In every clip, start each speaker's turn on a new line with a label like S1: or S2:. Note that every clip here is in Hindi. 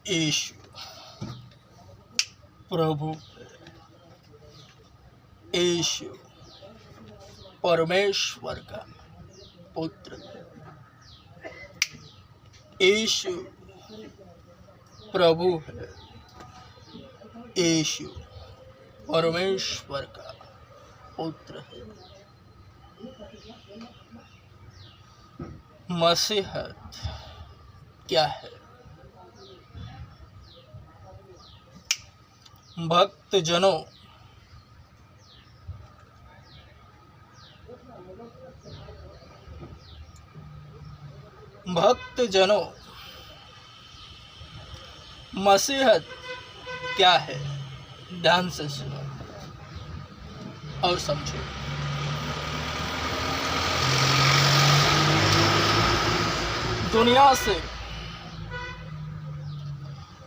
S1: यीशु प्रभु, यीशु परमेश्वर का पुत्र, यीशु प्रभु है, यीशु परमेश्वर का पुत्र है। मसीहत क्या है? भक्तजनों, मसीहत क्या है? ध्यान से सुनो और समझो। दुनिया से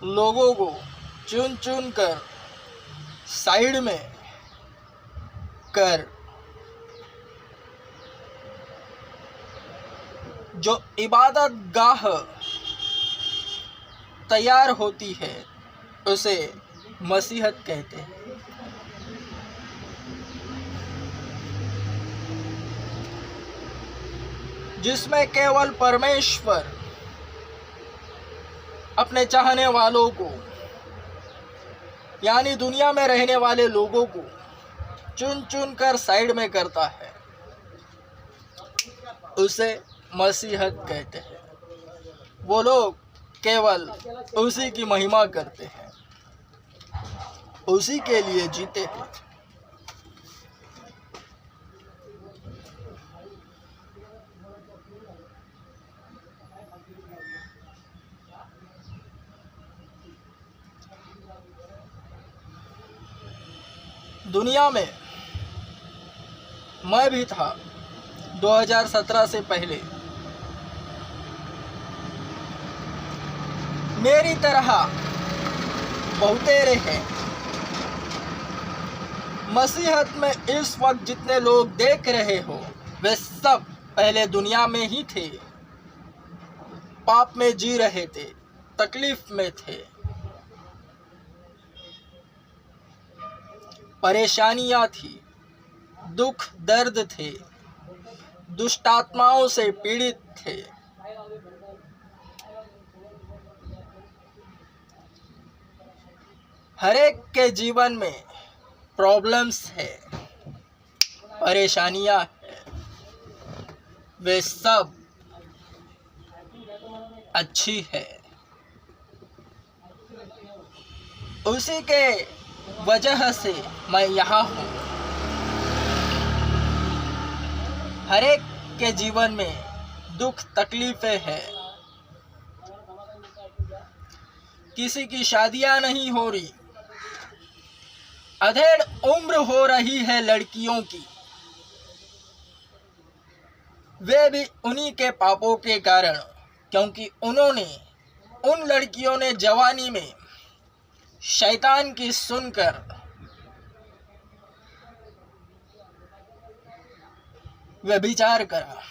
S1: लोगों को चुन चुन कर साइड में कर जो इबादत गाह तैयार होती है उसे मसीहत कहते हैं। जिसमें केवल परमेश्वर अपने चाहने वालों को, यानी दुनिया में रहने वाले लोगों को चुन चुन कर साइड में करता है, उसे मसीहत कहते हैं। वो लोग केवल उसी की महिमा करते हैं, उसी के लिए जीते हैं। दुनिया में मैं भी था 2017 से पहले। मेरी तरह बहुतेरे हैं। मसीहत में इस वक्त जितने लोग देख रहे हो वे सब पहले दुनिया में ही थे, पाप में जी रहे थे, तकलीफ में थे, परेशानियां थी, दुख दर्द थे, दुष्टात्माओं से पीड़ित थे। हर एक के जीवन में प्रॉब्लम्स है, परेशानियां है। वे सब अच्छी है। उसी के वजह से मैं यहाँ हूँ। हर एक के जीवन में दुख तकलीफें हैं। किसी की शादियां नहीं हो रही, अधेड़ उम्र हो रही है लड़कियों की। वे भी उन्हीं के पापों के कारण, क्योंकि उन लड़कियों ने जवानी में शैतान की सुनकर व्यभिचार करा।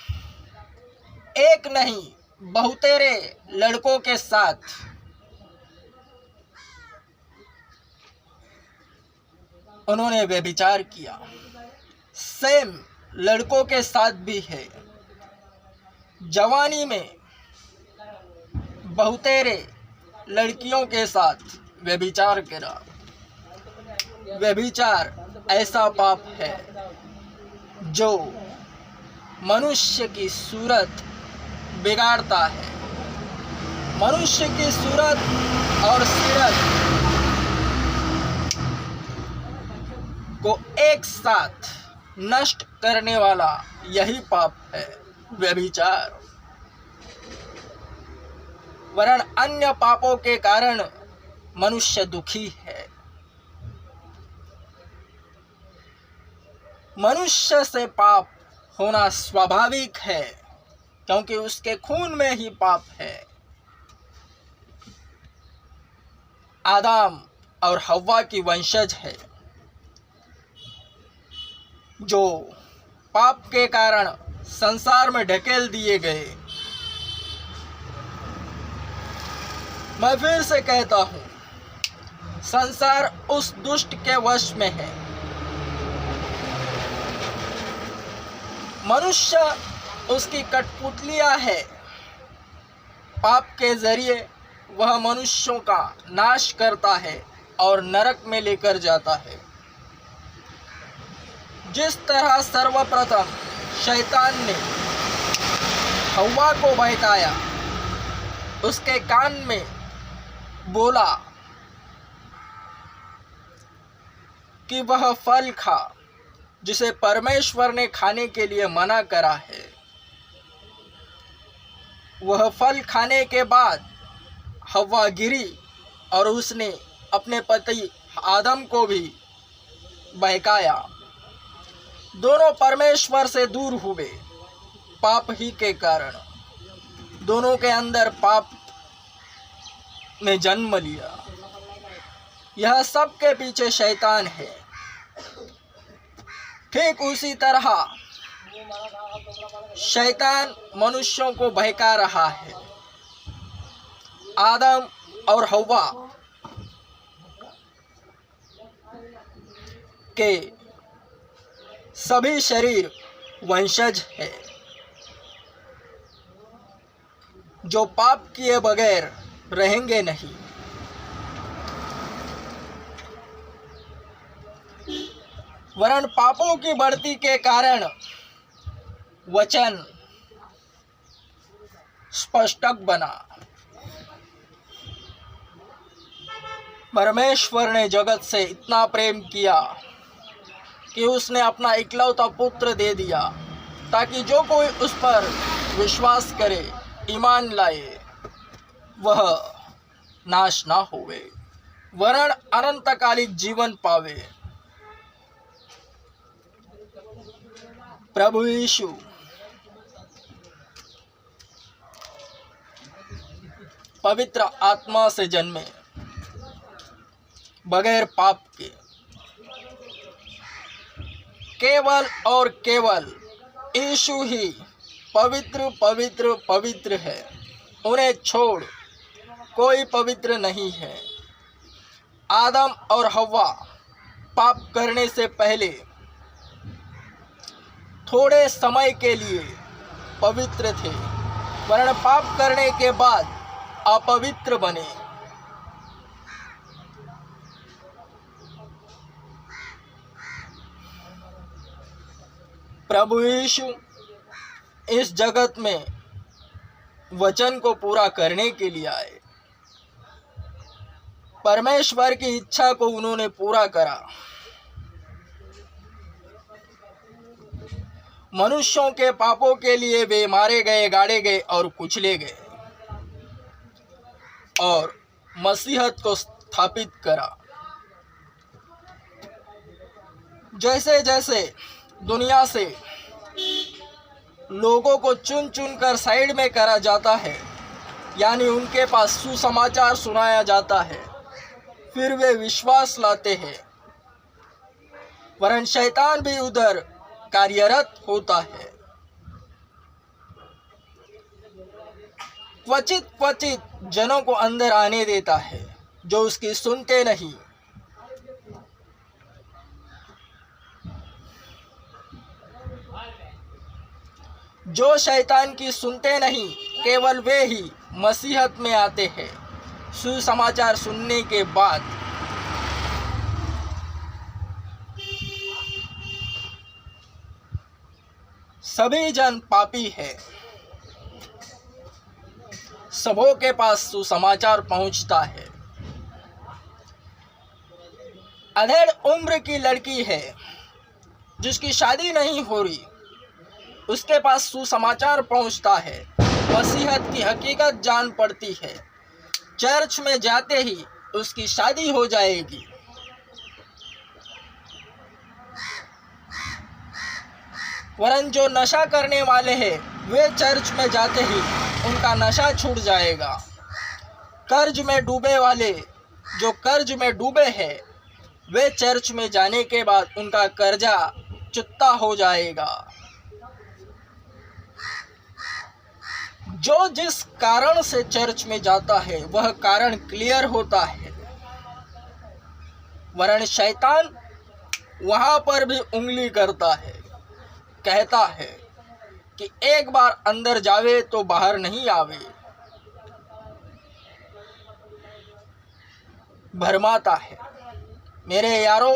S1: एक नहीं, बहुतेरे लड़कों के साथ उन्होंने व्यभिचार किया। सेम लड़कों के साथ भी है। जवानी में बहुतेरे लड़कियों के साथ व्यभिचार करा। व्यभिचार ऐसा पाप है जो मनुष्य की सूरत बिगाड़ता है। मनुष्य की सूरत और सीरत को एक साथ नष्ट करने वाला यही पाप है, व्यभिचार। वरन अन्य पापों के कारण मनुष्य दुखी है। मनुष्य से पाप होना स्वाभाविक है, क्योंकि उसके खून में ही पाप है। आदम और हव्वा की वंशज है जो पाप के कारण संसार में ढकेल दिए गए। मैं फिर से कहता हूँ, संसार उस दुष्ट के वश में है। मनुष्य उसकी कठपुतलियाँ है। पाप के जरिए वह मनुष्यों का नाश करता है और नरक में लेकर जाता है। जिस तरह सर्वप्रथम शैतान ने हव्वा को बहकाया, उसके कान में बोला कि वह फल खा जिसे परमेश्वर ने खाने के लिए मना करा है। वह फल खाने के बाद हव्वा गिरी और उसने अपने पति आदम को भी बहकाया। दोनों परमेश्वर से दूर हुए पाप ही के कारण। दोनों के अंदर पाप ने जन्म लिया। यह सब के पीछे शैतान है। ठीक उसी तरह शैतान मनुष्यों को बहका रहा है। आदम और हव्वा के सभी शरीर वंशज है जो पाप किए बगैर रहेंगे नहीं। वरन पापों की बढ़ती के कारण वचन स्पष्टक बना। परमेश्वर ने जगत से इतना प्रेम किया कि उसने अपना इकलौता पुत्र दे दिया, ताकि जो कोई उस पर विश्वास करे, ईमान लाए, वह नाश ना होवे वरन अनंतकालिक जीवन पावे। प्रभु यीशु पवित्र आत्मा से जन्मे, बगैर पाप के। केवल और केवल यीशु ही पवित्र पवित्र पवित्र है। उन्हें छोड़ कोई पवित्र नहीं है। आदम और हव्वा पाप करने से पहले थोड़े समय के लिए पवित्र थे, वरन पाप करने के बाद अपवित्र बने। प्रभु यीशु इस जगत में वचन को पूरा करने के लिए आए। परमेश्वर की इच्छा को उन्होंने पूरा करा। मनुष्यों के पापों के लिए वे मारे गए, गाड़े गए और कुचले गए और मसीहत को स्थापित करा। जैसे जैसे दुनिया से लोगों को चुन चुन कर साइड में करा जाता है, यानी उनके पास सुसमाचार सुनाया जाता है, फिर वे विश्वास लाते हैं, वरन शैतान भी उधर कार्यरत होता है। क्वचित क्वचित जनों को अंदर आने देता है जो उसकी सुनते नहीं। जो शैतान की सुनते नहीं, केवल वे ही मसीहत में आते हैं सुसमाचार सुनने के बाद। सभी जन पापी है। सबों के पास सुसमाचार पहुंचता है। अधेड़ उम्र की लड़की है जिसकी शादी नहीं हो रही, उसके पास सुसमाचार पहुंचता है। मसीहत की हकीकत जान पड़ती है। चर्च में जाते ही उसकी शादी हो जाएगी। वरन जो नशा करने वाले हैं, वे चर्च में जाते ही उनका नशा छूट जाएगा। कर्ज में डूबे वाले जो कर्ज में डूबे हैं, वे चर्च में जाने के बाद उनका कर्जा चुकता हो जाएगा। जो जिस कारण से चर्च में जाता है वह कारण क्लियर होता है, वरन शैतान वहां पर भी उंगली करता है, कहता है कि एक बार अंदर जावे तो बाहर नहीं आवे, भरमाता है। मेरे यारों,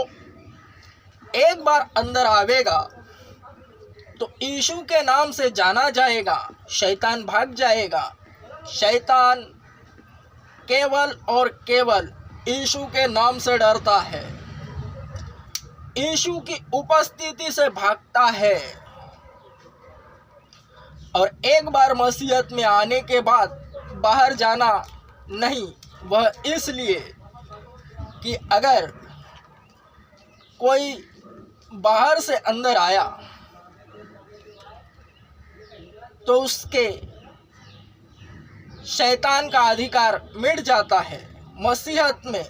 S1: एक बार अंदर आवेगा तो यीशु के नाम से जाना जाएगा, शैतान भाग जाएगा। शैतान केवल और केवल यीशु के नाम से डरता है, यीशु की उपस्थिति से भागता है। और एक बार मसीहत में आने के बाद बाहर जाना नहीं, वह इसलिए कि अगर कोई बाहर से अंदर आया तो उसके शैतान का अधिकार मिट जाता है। मसीहत में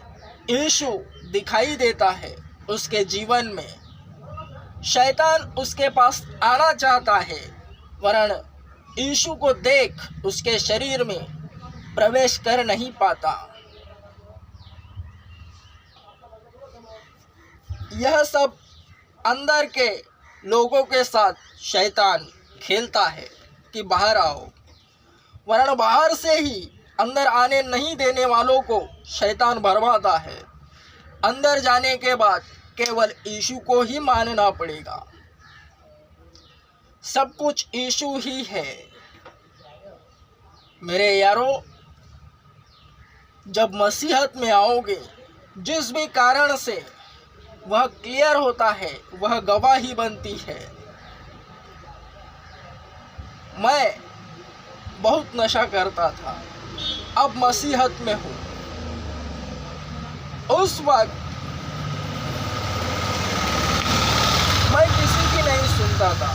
S1: यीशु दिखाई देता है उसके जीवन में। शैतान उसके पास आना चाहता है, वरन यीशु को देख उसके शरीर में प्रवेश कर नहीं पाता। यह सब अंदर के लोगों के साथ शैतान खेलता है कि बाहर आओ, वरन बाहर से ही अंदर आने नहीं देने वालों को शैतान भरमाता है। अंदर जाने के बाद केवल यीशु को ही मानना पड़ेगा, सब कुछ यीशु ही है। मेरे यारों, जब मसीहत में आओगे, जिस भी कारण से वह क्लियर होता है, वह गवाही बनती है। मैं बहुत नशा करता था, अब मसीहत में हूँ। उस वक्त मैं किसी की नहीं सुनता था,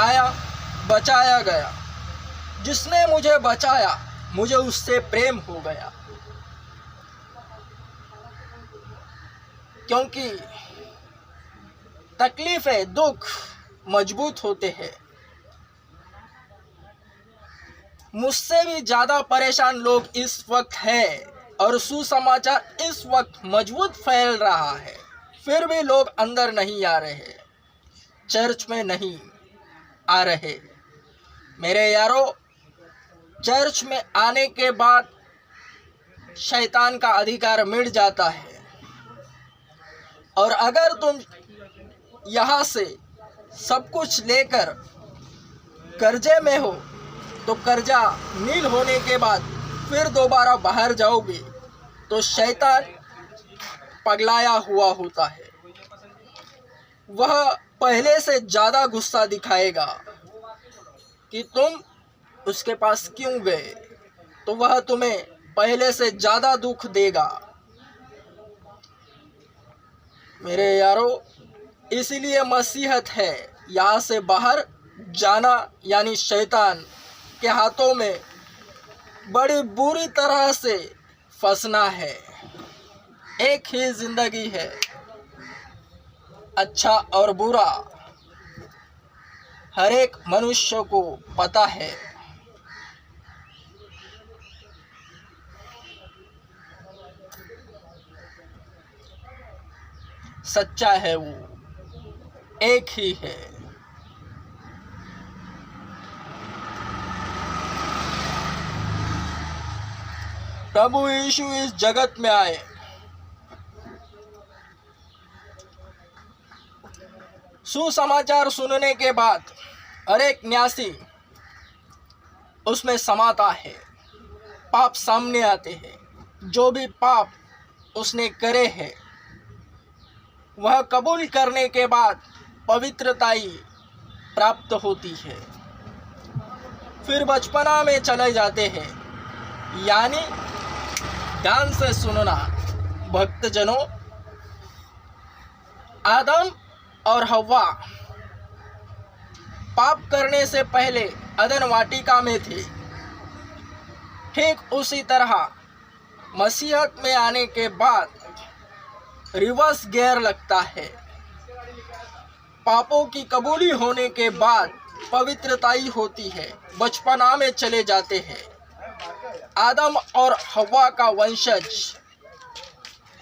S1: आया, बचाया गया। जिसने मुझे बचाया, मुझे उससे प्रेम हो गया, क्योंकि तकलीफें, दुख मजबूत होते हैं। मुझसे भी ज़्यादा परेशान लोग इस वक्त हैं और सुसमाचार इस वक्त मजबूत फैल रहा है, फिर भी लोग अंदर नहीं आ रहे, चर्च में नहीं आ रहे। मेरे यारों, चर्च में आने के बाद शैतान का अधिकार मिट जाता है। और अगर तुम यहाँ से सब कुछ लेकर कर्जे में हो, तो कर्जा नील होने के बाद फिर दोबारा बाहर जाओगे तो शैतान पगलाया हुआ होता है। वह पहले से ज़्यादा गुस्सा दिखाएगा कि तुम उसके पास क्यों गए, तो वह तुम्हें पहले से ज़्यादा दुख देगा। मेरे यारों, इसीलिए मसीहत है यहाँ से बाहर जाना, यानी शैतान के हाथों में बड़ी बुरी तरह से फंसना है। एक ही जिंदगी है, अच्छा और बुरा हर एक मनुष्य को पता है। सच्चा है वो, एक ही है। प्रभु यीशु इस जगत में आए, सुसमाचार सुनने के बाद हर एक न्यासी उसमें समाता है, पाप सामने आते हैं। जो भी पाप उसने करे हैं, वह कबूल करने के बाद पवित्रताई प्राप्त होती है। फिर बचपना में चले जाते हैं। यानी ध्यान से सुनना भक्तजनों, आदम और हव्वा पाप करने से पहले अदन वाटिका में थे। ठीक उसी तरह मसीहत में आने के बाद रिवर्स गियर लगता है। पापों की कबूली होने के बाद पवित्रताई होती है, बचपना में चले जाते हैं। आदम और हव्वा का वंशज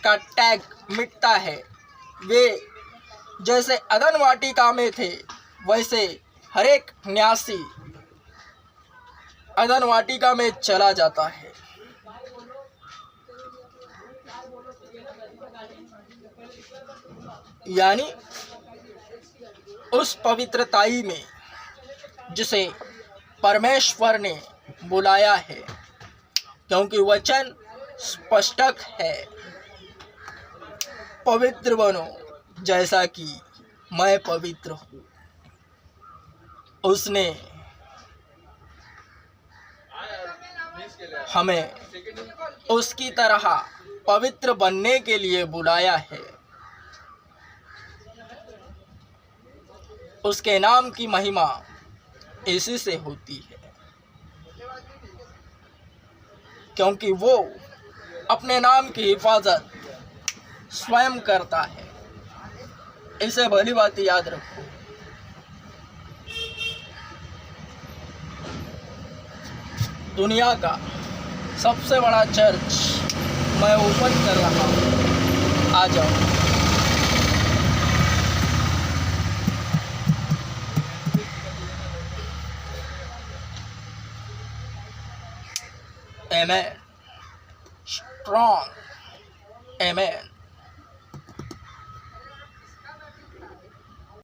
S1: का टैग मिटता है। वे जैसे अदन वाटिका में थे, वैसे हर एक न्यासी अदन वाटिका में चला जाता है। यानी उस पवित्रताई में जिसे परमेश्वर ने बुलाया है, क्योंकि वचन स्पष्ट है, पवित्र बनो जैसा कि मैं पवित्र हूँ। उसने हमें उसकी तरह पवित्र बनने के लिए बुलाया है। उसके नाम की महिमा इसी से होती है, क्योंकि वो अपने नाम की हिफाजत स्वयं करता है। इसे भली बात याद रखो। दुनिया का सबसे बड़ा चर्च मैं ओपन कर रहा हूँ, आ जाओ। Amen. Strong. Amen.